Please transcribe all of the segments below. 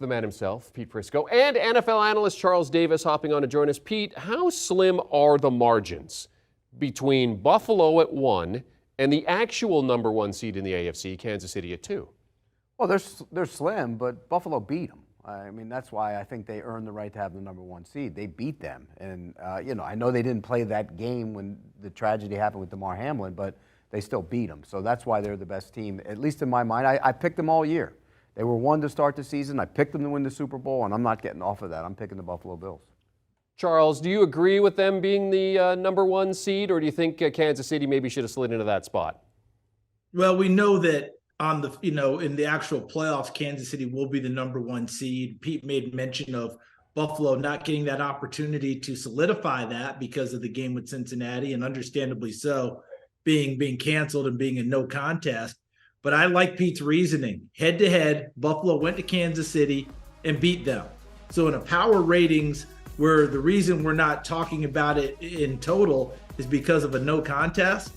the man himself, Pete Prisco, and NFL analyst Charles Davis hopping on to join us. Pete, how slim are the margins between Buffalo at 1 and the actual number 1 seed in the AFC, Kansas City at 2? Well, they're slim, but Buffalo beat them. I mean, that's why I think they earned the right to have the number 1 seed. They beat them. And, I know they didn't play that game when the tragedy happened with DeMar Hamlin, but they still beat them. So that's why they're the best team, at least in my mind. I picked them all year. They were 1 to start the season. I picked them to win the Super Bowl, and I'm not getting off of that. I'm picking the Buffalo Bills. Charles, do you agree with them being the number 1 seed, or do you think Kansas City maybe should have slid into that spot? Well, we know that on the, in the actual playoffs, Kansas City will be the number 1 seed. Pete made mention of Buffalo not getting that opportunity to solidify that because of the game with Cincinnati, and understandably so, being canceled and being a no contest. But I like Pete's reasoning. Head-to-head, Buffalo went to Kansas City and beat them. So in a power ratings, where the reason we're not talking about it in total is because of a no contest,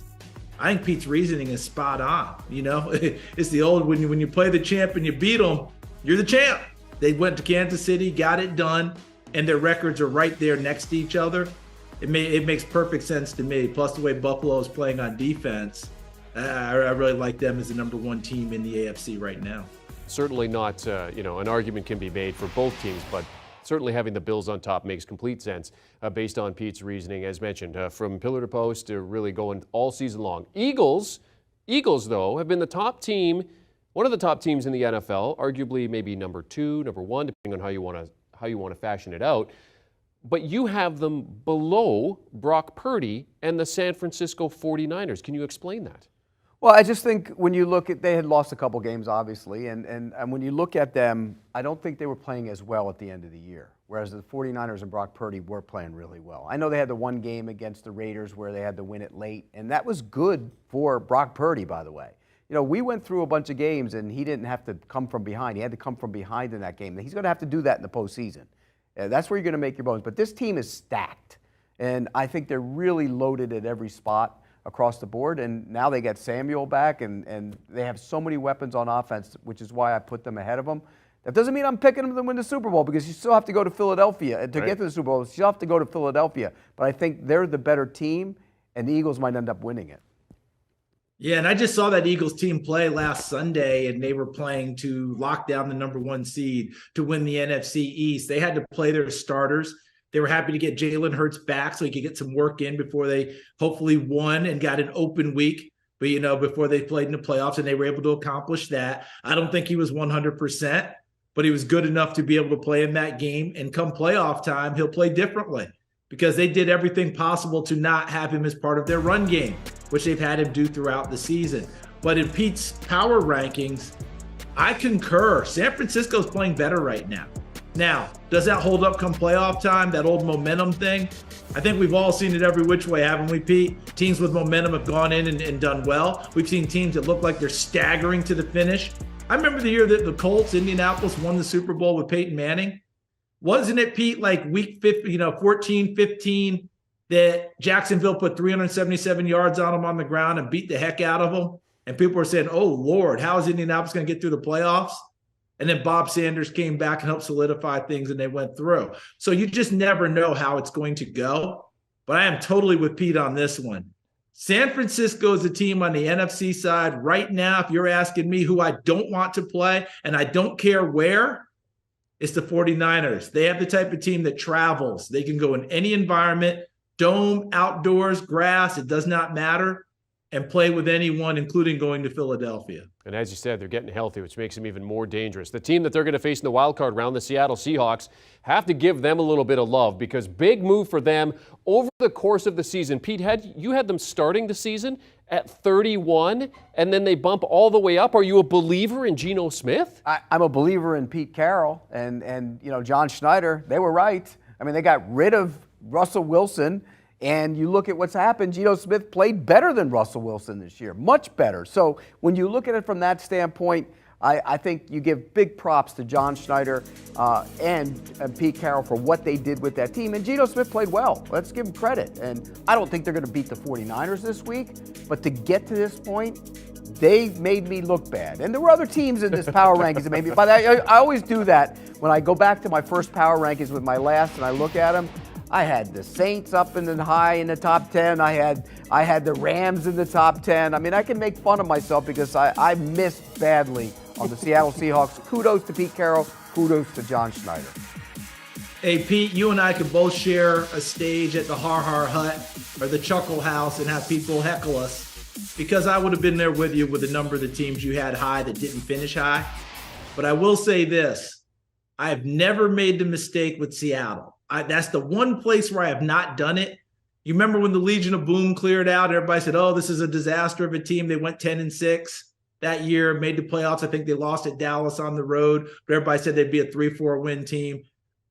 I think Pete's reasoning is spot on. It's the old, when you play the champ and you beat them, you're the champ. They went to Kansas City, got it done, and their records are right there next to each other. It makes perfect sense to me. Plus the way Buffalo is playing on defense, I really like them as the number 1 team in the AFC right now. Certainly not, an argument can be made for both teams, but certainly having the Bills on top makes complete sense based on Pete's reasoning, as mentioned, from pillar to post to really going all season long. Eagles, though, have been the top team, one of the top teams in the NFL, arguably maybe number 2, number 1, depending on how you want to fashion it out. But you have them below Brock Purdy and the San Francisco 49ers. Can you explain that? Well, I just think when you look at, they had lost a couple games, obviously, and when you look at them, I don't think they were playing as well at the end of the year, whereas the 49ers and Brock Purdy were playing really well. I know they had the one game against the Raiders where they had to win it late, and that was good for Brock Purdy, by the way. We went through a bunch of games, and he didn't have to come from behind. He had to come from behind in that game. He's going to have to do that in the postseason. That's where you're going to make your bones. But this team is stacked, and I think they're really loaded at every spot across the board, and now they get Samuel back, and they have so many weapons on offense, which is why I put them ahead of them. That doesn't mean I'm picking them to win the Super Bowl, because you still have to go to Philadelphia. To get to the Super Bowl, you still have to go to Philadelphia. But I think they're the better team, and the Eagles might end up winning it. Yeah, and I just saw that Eagles team play last Sunday, and they were playing to lock down the number 1 seed to win the NFC East. They had to play their starters. They were happy to get Jalen Hurts back so he could get some work in before they hopefully won and got an open week, but before they played in the playoffs, and they were able to accomplish that. I don't think he was 100%, but he was good enough to be able to play in that game, and come playoff time, he'll play differently because they did everything possible to not have him as part of their run game, which they've had him do throughout the season. But in Pete's power rankings, I concur. San Francisco's playing better right now. Now, does that hold up come playoff time, that old momentum thing? I think we've all seen it every which way, haven't we, Pete? Teams with momentum have gone in and done well. We've seen teams that look like they're staggering to the finish. I remember the year that the Colts, Indianapolis, won the Super Bowl with Peyton Manning. Wasn't it, Pete, like week 14, 15, that Jacksonville put 377 yards on them on the ground and beat the heck out of them? And people were saying, oh, Lord, how is Indianapolis going to get through the playoffs? And then Bob Sanders came back and helped solidify things, and they went through. So you just never know how it's going to go. But I am totally with Pete on this one. San Francisco is a team on the NFC side right now. If you're asking me who I don't want to play, and I don't care where, it's the 49ers. They have the type of team that travels. They can go in any environment, dome, outdoors, grass, it does not matter, and play with anyone, including going to Philadelphia. And as you said, they're getting healthy, which makes them even more dangerous. The team that they're going to face in the wild card round, the Seattle Seahawks, have to give them a little bit of love, because big move for them over the course of the season. Pete, you had them starting the season at 31, and then they bump all the way up. Are you a believer in Geno Smith? I'm a believer in Pete Carroll and John Schneider. They were right. I mean, they got rid of Russell Wilson. And you look at what's happened, Geno Smith played better than Russell Wilson this year, much better. So when you look at it from that standpoint, I think you give big props to John Schneider and Pete Carroll for what they did with that team. And Geno Smith played well. Let's give him credit. And I don't think they're going to beat the 49ers this week. But to get to this point, they made me look bad. And there were other teams in this power rankings that made me, but I always do that when I go back to my first power rankings with my last and I look at them. I had the Saints up in the high in the top 10. I had the Rams in the top 10. I mean, I can make fun of myself because I missed badly on the Seattle Seahawks. Kudos to Pete Carroll. Kudos to John Schneider. Hey, Pete, you and I could both share a stage at the Har Har Hut or the Chuckle House and have people heckle us, because I would have been there with you with a number of the teams you had high that didn't finish high. But I will say this. I have never made the mistake with Seattle. That's the one place where I have not done it. You remember when the Legion of Boom cleared out, everybody said, oh, this is a disaster of a team. They went 10-6 that year, made the playoffs. I think they lost at Dallas on the road, but everybody said they'd be a 3-4 win team.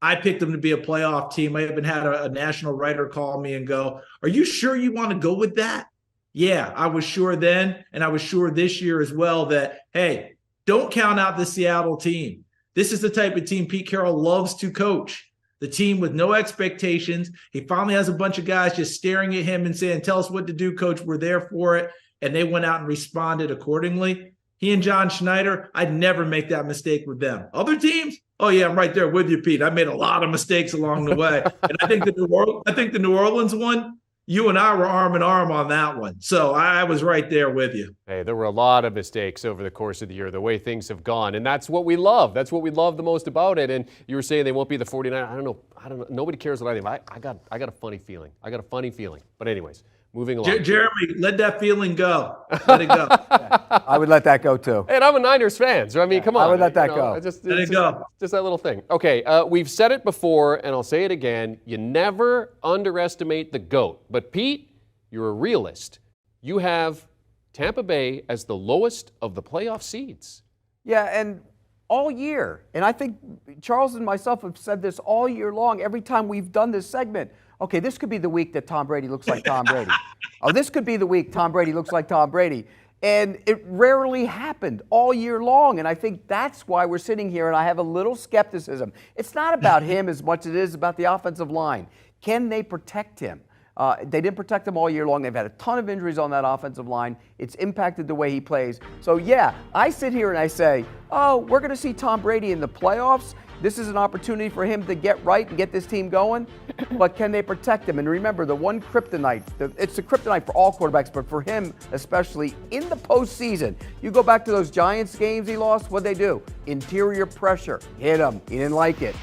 I picked them to be a playoff team. I even had a national writer call me and go, are you sure you want to go with that? Yeah, I was sure then, and I was sure this year as well that, hey, don't count out the Seattle team. This is the type of team Pete Carroll loves to coach. The team with no expectations. He finally has a bunch of guys just staring at him and saying, tell us what to do, coach. We're there for it. And they went out and responded accordingly. He and John Schneider, I'd never make that mistake with them. Other teams, oh yeah, I'm right there with you, Pete. I made a lot of mistakes along the way. And I think the New Orleans one, you and I were arm in arm on that one. So I was right there with you. Hey, there were a lot of mistakes over the course of the year, the way things have gone. And that's what we love. That's what we love the most about it. And you were saying they won't be the 49. I don't know. Nobody cares what I think. I got a funny feeling. But anyways, moving along. Jeremy, let that feeling go. Let it go. I would let that go too. And I'm a Niners fan, so I mean, come on. I would let that go. Let it go. Just that little thing. Okay, we've said it before, and I'll say it again. You never underestimate the GOAT. But Pete, you're a realist. You have Tampa Bay as the lowest of the playoff seeds. Yeah, and all year. And I think Charles and myself have said this all year long, every time we've done this segment. Okay, this could be the week that Tom Brady looks like Tom Brady. Oh, this could be the week Tom Brady looks like Tom Brady. And it rarely happened all year long. And I think that's why we're sitting here and I have a little skepticism. It's not about him as much as it is about the offensive line. Can they protect him? They didn't protect him all year long. They've had a ton of injuries on that offensive line. It's impacted the way he plays. So, yeah, I sit here and I say, oh, we're going to see Tom Brady in the playoffs. This is an opportunity for him to get right and get this team going. But can they protect him? And remember, the one kryptonite, it's the kryptonite for all quarterbacks, but for him especially in the postseason. You go back to those Giants games he lost, what'd they do? Interior pressure. Hit him. He didn't like it.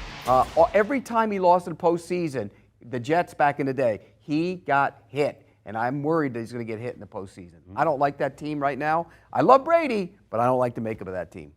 Every time he lost in the postseason, the Jets back in the day, he got hit. And I'm worried that he's going to get hit in the postseason. I don't like that team right now. I love Brady, but I don't like the makeup of that team.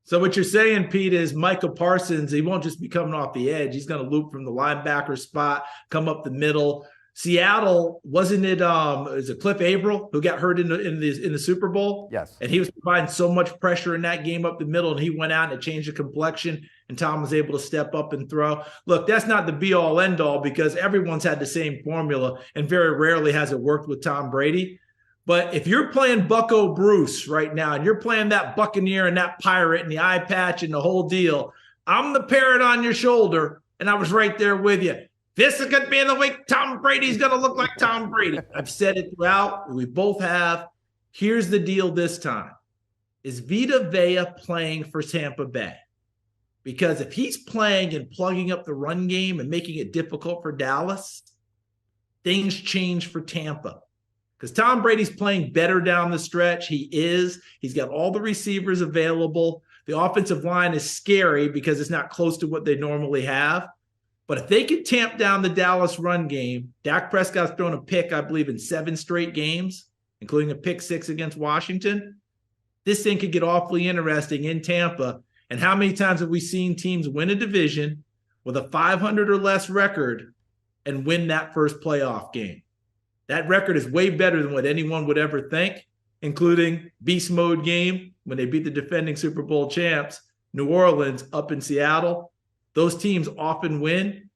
So what you're saying, Pete, is Micah Parsons, he won't just be coming off the edge. He's going to loop from the linebacker spot, come up the middle. Seattle, wasn't it is it Cliff Averill who got hurt in the Super Bowl? Yes. And he was providing so much pressure in that game up the middle, and he went out and it changed the complexion, and Tom was able to step up and throw. Look, that's not the be-all, end-all, because everyone's had the same formula, and very rarely has it worked with Tom Brady. But if you're playing Bucko Bruce right now, and you're playing that Buccaneer and that Pirate and the eye patch and the whole deal, I'm the parrot on your shoulder, and I was right there with you. This is going to be in the week Tom Brady's going to look like Tom Brady. I've said it throughout. We both have. Here's the deal this time. Is Vita Vea playing for Tampa Bay? Because if he's playing and plugging up the run game and making it difficult for Dallas, things change for Tampa. Because Tom Brady's playing better down the stretch. He is. He's got all the receivers available. The offensive line is scary because it's not close to what they normally have. But if they can tamp down the Dallas run game, Dak Prescott's thrown a pick, I believe, in 7 straight games, including a pick 6 against Washington. This thing could get awfully interesting in Tampa. And how many times have we seen teams win a division with a 500 or less record and win that first playoff game? That record is way better than what anyone would ever think, including beast mode game when they beat the defending Super Bowl champs, New Orleans up in Seattle. Those teams often win.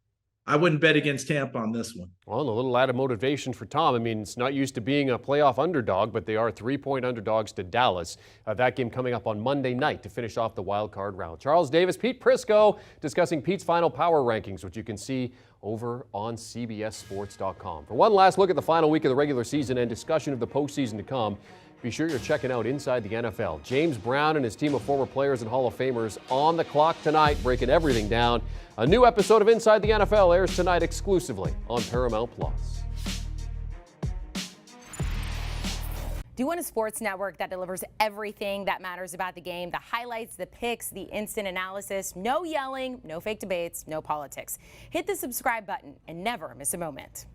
I wouldn't bet against Tampa on this one. Well, and a little added motivation for Tom. I mean, it's not used to being a playoff underdog, but they are 3-point underdogs to Dallas. That game coming up on Monday night to finish off the wild card round. Charles Davis, Pete Prisco discussing Pete's final power rankings, which you can see over on CBSSports.com. For one last look at the final week of the regular season and discussion of the postseason to come, be sure you're checking out Inside the NFL. James Brown and his team of former players and Hall of Famers on the clock tonight, breaking everything down. A new episode of Inside the NFL airs tonight exclusively on Paramount+. Do you want a sports network that delivers everything that matters about the game? The highlights, the picks, the instant analysis, no yelling, no fake debates, no politics. Hit the subscribe button and never miss a moment.